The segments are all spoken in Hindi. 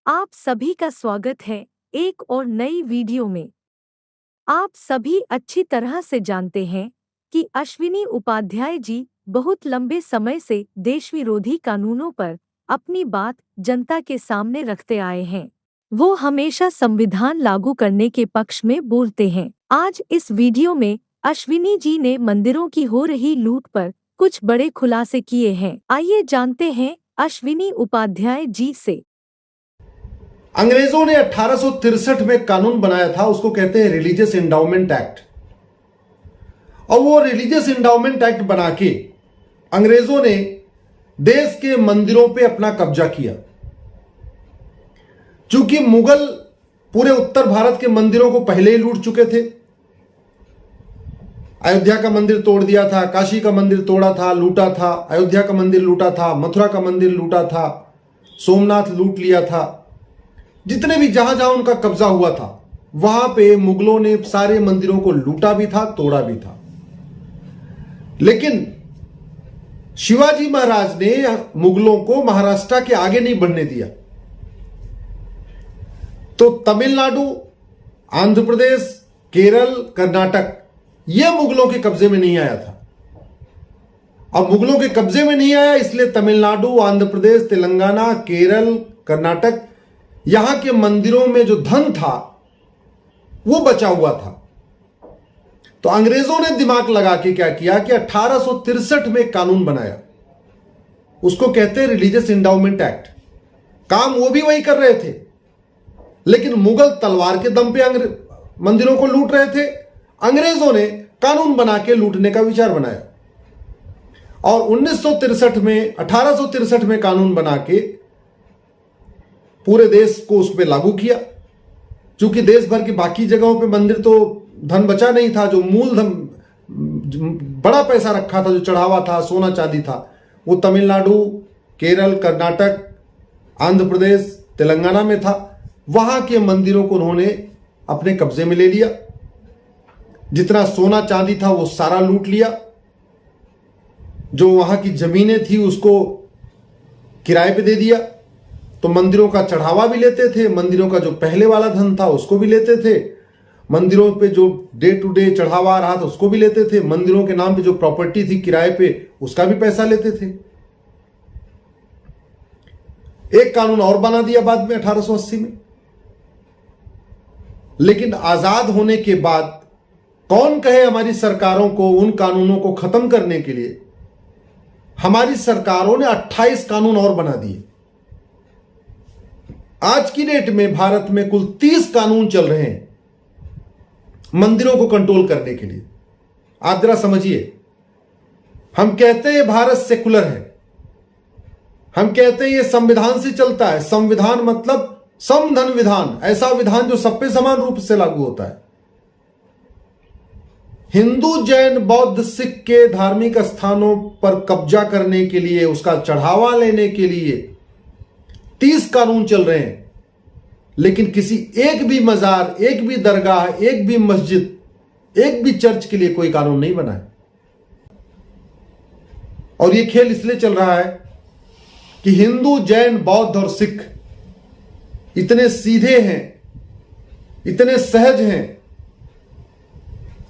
आप सभी का स्वागत है एक और नई वीडियो में। आप सभी अच्छी तरह से जानते हैं कि अश्विनी उपाध्याय जी बहुत लंबे समय से देश विरोधी कानूनों पर अपनी बात जनता के सामने रखते आए हैं। वो हमेशा संविधान लागू करने के पक्ष में बोलते हैं। आज इस वीडियो में अश्विनी जी ने मंदिरों की हो रही लूट पर कुछ बड़े खुलासे किए हैं। आइए जानते हैं अश्विनी उपाध्याय जी से। अंग्रेजों ने 1863 में कानून बनाया था, उसको कहते हैं रिलीजियस एंडाउमेंट एक्ट। और वो रिलीजियस एंडाउमेंट एक्ट बना के अंग्रेजों ने देश के मंदिरों पे अपना कब्जा किया। चूंकि मुगल पूरे उत्तर भारत के मंदिरों को पहले ही लूट चुके थे। अयोध्या का मंदिर तोड़ दिया था, काशी का मंदिर तोड़ा था, लूटा था, अयोध्या का मंदिर लूटा था, मथुरा का मंदिर लूटा था, सोमनाथ लूट लिया था। जितने भी जहां जहां उनका कब्जा हुआ था वहां पे मुगलों ने सारे मंदिरों को लूटा भी था, तोड़ा भी था। लेकिन शिवाजी महाराज ने मुगलों को महाराष्ट्र के आगे नहीं बढ़ने दिया। तो तमिलनाडु, आंध्र प्रदेश, केरल, कर्नाटक यह मुगलों के कब्जे में नहीं आया था। अब मुगलों के कब्जे में नहीं आया, इसलिए तमिलनाडु, आंध्र प्रदेश, तेलंगाना, केरल, कर्नाटक यहां के मंदिरों में जो धन था वो बचा हुआ था। तो अंग्रेजों ने दिमाग लगा के क्या किया कि 1863 में कानून बनाया, उसको कहते हैं रिलीजियस एंडाउमेंट एक्ट। काम वो भी वही कर रहे थे, लेकिन मुगल तलवार के दम पे मंदिरों को लूट रहे थे। अंग्रेजों ने कानून बना के लूटने का विचार बनाया और 1863 में कानून बना के पूरे देश को उस पर लागू किया। क्योंकि देश भर की बाकी जगहों पे मंदिर तो धन बचा नहीं था, जो मूल धन बड़ा पैसा रखा था, जो चढ़ावा था, सोना चांदी था, वो तमिलनाडु, केरल, कर्नाटक, आंध्र प्रदेश, तेलंगाना में था। वहां के मंदिरों को उन्होंने अपने कब्जे में ले लिया। जितना सोना चांदी था वो सारा लूट लिया। जो वहां की जमीनें थी उसको किराए पे दे दिया। तो मंदिरों का चढ़ावा भी लेते थे, मंदिरों का जो पहले वाला धन था उसको भी लेते थे, मंदिरों पे जो डे टू डे चढ़ावा आ रहा था उसको भी लेते थे, मंदिरों के नाम पे जो प्रॉपर्टी थी किराए पे उसका भी पैसा लेते थे। एक कानून और बना दिया बाद में 1880 में। लेकिन आजाद होने के बाद कौन कहे हमारी सरकारों को उन कानूनों को खत्म करने के लिए? हमारी सरकारों ने 28 कानून और बना दिए। आज की डेट में भारत में कुल 30 कानून चल रहे हैं मंदिरों को कंट्रोल करने के लिए। आप जरा समझिए, हम कहते हैं भारत सेकुलर है, हम कहते हैं ये संविधान से चलता है। संविधान मतलब समधन विधान, ऐसा विधान जो सब पे समान रूप से लागू होता है। हिंदू, जैन, बौद्ध, सिख के धार्मिक स्थानों पर कब्जा करने के लिए, उसका चढ़ावा लेने के लिए 30 कानून चल रहे हैं। लेकिन किसी एक भी मजार, एक भी दरगाह, एक भी मस्जिद, एक भी चर्च के लिए कोई कानून नहीं बना है। और यह खेल इसलिए चल रहा है कि हिंदू, जैन, बौद्ध और सिख इतने सीधे हैं, इतने सहज हैं,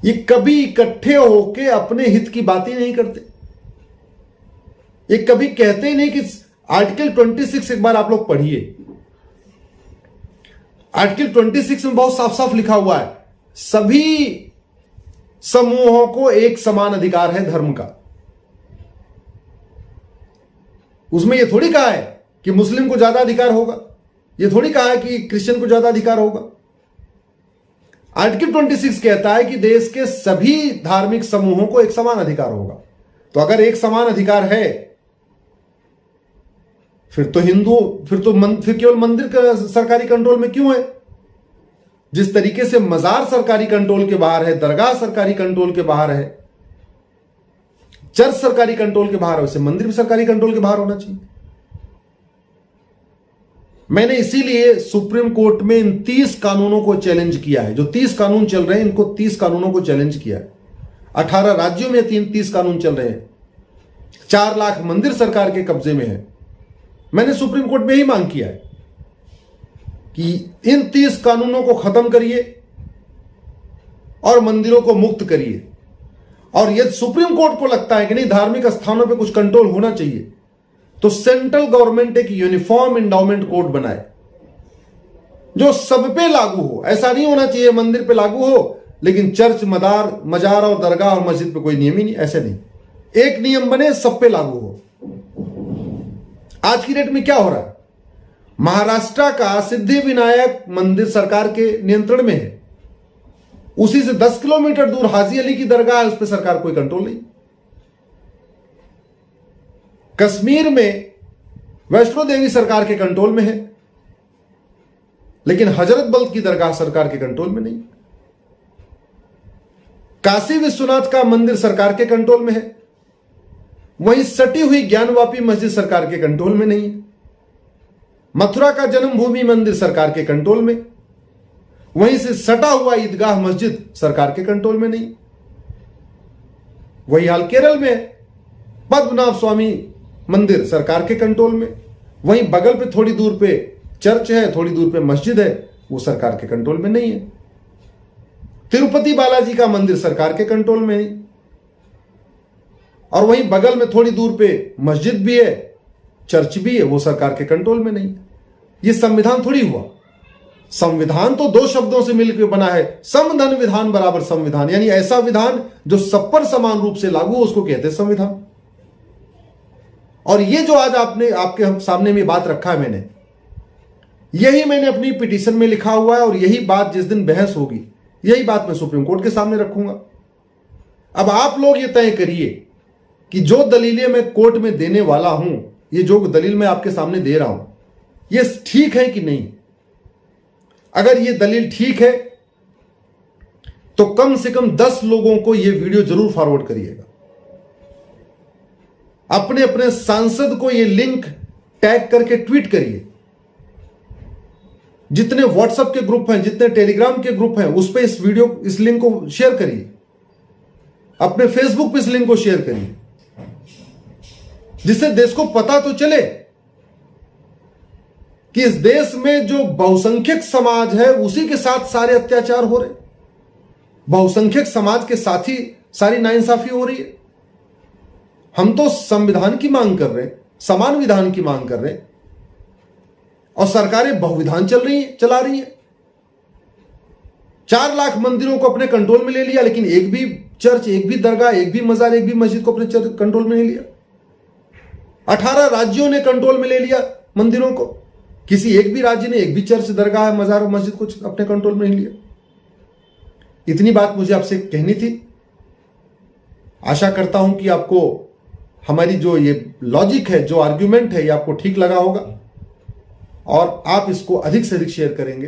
ये कभी इकट्ठे होके अपने हित की बात ही नहीं करते। ये कभी कहते ही नहीं कि आर्टिकल 26 एक बार आप लोग पढ़िए। आर्टिकल 26 में बहुत साफ साफ लिखा हुआ है, सभी समूहों को एक समान अधिकार है धर्म का। उसमें यह थोड़ी कहा है कि मुस्लिम को ज्यादा अधिकार होगा, यह थोड़ी कहा है कि क्रिश्चियन को ज्यादा अधिकार होगा। आर्टिकल 26 कहता है कि देश के सभी धार्मिक समूहों को एक समान अधिकार होगा। तो अगर एक समान अधिकार है, फिर केवल मंदिर का सरकारी कंट्रोल में क्यों है? जिस तरीके से मजार सरकारी कंट्रोल के बाहर है, दरगाह सरकारी कंट्रोल के बाहर है, चर्च सरकारी कंट्रोल के बाहर है, वैसे मंदिर भी सरकारी कंट्रोल के बाहर होना चाहिए। मैंने इसीलिए सुप्रीम कोर्ट में इन 30 कानूनों को चैलेंज किया है। जो 30 कानून चल रहे हैं, इनको 30 कानूनों को चैलेंज किया है। 18 राज्यों में 30 कानून चल रहे हैं। 4 लाख मंदिर सरकार के कब्जे में है। मैंने सुप्रीम कोर्ट में ही मांग किया है कि इन 30 कानूनों को खत्म करिए और मंदिरों को मुक्त करिए। और यदि सुप्रीम कोर्ट को लगता है कि नहीं, धार्मिक स्थानों पे कुछ कंट्रोल होना चाहिए, तो सेंट्रल गवर्नमेंट एक यूनिफॉर्म इंडाउमेंट कोड बनाए जो सब पे लागू हो। ऐसा नहीं होना चाहिए मंदिर पे लागू हो लेकिन चर्च, मजार और दरगाह और मस्जिद पे कोई नियम ही नहीं, ऐसे नहीं। एक नियम बने, सब पे लागू हो। आज की डेट में क्या हो रहा है, महाराष्ट्र का सिद्धि विनायक मंदिर सरकार के नियंत्रण में है, उसी से 10 किलोमीटर दूर हाजी अली की दरगाह है, उस पर सरकार कोई कंट्रोल नहीं। कश्मीर में वैष्णो देवी सरकार के कंट्रोल में है, लेकिन हजरत बल की दरगाह सरकार के कंट्रोल में नहीं। काशी विश्वनाथ का मंदिर सरकार के कंट्रोल में है, वहीं सटी हुई ज्ञानवापी मस्जिद सरकार के कंट्रोल में नहीं है। मथुरा का जन्मभूमि मंदिर सरकार के कंट्रोल में, वहीं से सटा हुआ ईदगाह मस्जिद सरकार के कंट्रोल में नहीं। वही हाल केरल में है, पद्मनाभ स्वामी मंदिर सरकार के कंट्रोल में, वहीं बगल पे थोड़ी दूर पे चर्च है, थोड़ी दूर पे मस्जिद है, वो सरकार के कंट्रोल में नहीं है। तिरुपति बालाजी का मंदिर सरकार के कंट्रोल में नहीं, और वहीं बगल में थोड़ी दूर पे मस्जिद भी है, चर्च भी है, वो सरकार के कंट्रोल में नहीं। ये संविधान थोड़ी हुआ। संविधान तो 2 शब्दों से मिलकर बना है, समधन विधान बराबर संविधान, यानी ऐसा विधान जो सब पर समान रूप से लागू हो, उसको कहते हैं संविधान। और ये जो आज आपके सामने में बात रखा है मैंने, यही मैंने अपनी पिटीशन में लिखा हुआ है, और यही बात जिस दिन बहस होगी, यही बात मैं सुप्रीम कोर्ट के सामने रखूंगा। अब आप लोग ये तय करिए कि जो दलीलें मैं कोर्ट में देने वाला हूं, ये जो दलील मैं आपके सामने दे रहा हूं, ये ठीक है कि नहीं। अगर ये दलील ठीक है तो कम से कम 10 लोगों को ये वीडियो जरूर फॉरवर्ड करिएगा। अपने अपने सांसद को ये लिंक टैग करके ट्वीट करिए। जितने व्हाट्सएप के ग्रुप हैं, जितने टेलीग्राम के ग्रुप हैं, उस पे इस लिंक को शेयर करिए। अपने फेसबुक पे इस लिंक को शेयर करिए, जिससे देश को पता तो चले कि इस देश में जो बहुसंख्यक समाज है उसी के साथ सारे अत्याचार हो रहे, बहुसंख्यक समाज के साथ ही सारी नाइंसाफी हो रही है। हम तो संविधान की मांग कर रहे हैं, समान विधान की मांग कर रहे हैं, और सरकारें बहुविधान चला रही है। 4 लाख मंदिरों को अपने कंट्रोल में ले लिया, लेकिन एक भी चर्च, एक भी दरगाह, एक भी मजार, एक भी मस्जिद को अपने कंट्रोल में नहीं लिया। 18 राज्यों ने कंट्रोल में ले लिया मंदिरों को, किसी एक भी राज्य ने एक भी चर्च, दरगाह, मजार और मस्जिद को अपने कंट्रोल में नहीं लिया। इतनी बात मुझे आपसे कहनी थी। आशा करता हूं कि आपको हमारी जो ये लॉजिक है, जो आर्ग्यूमेंट है, ये आपको ठीक लगा होगा, और आप इसको अधिक से अधिक शेयर करेंगे।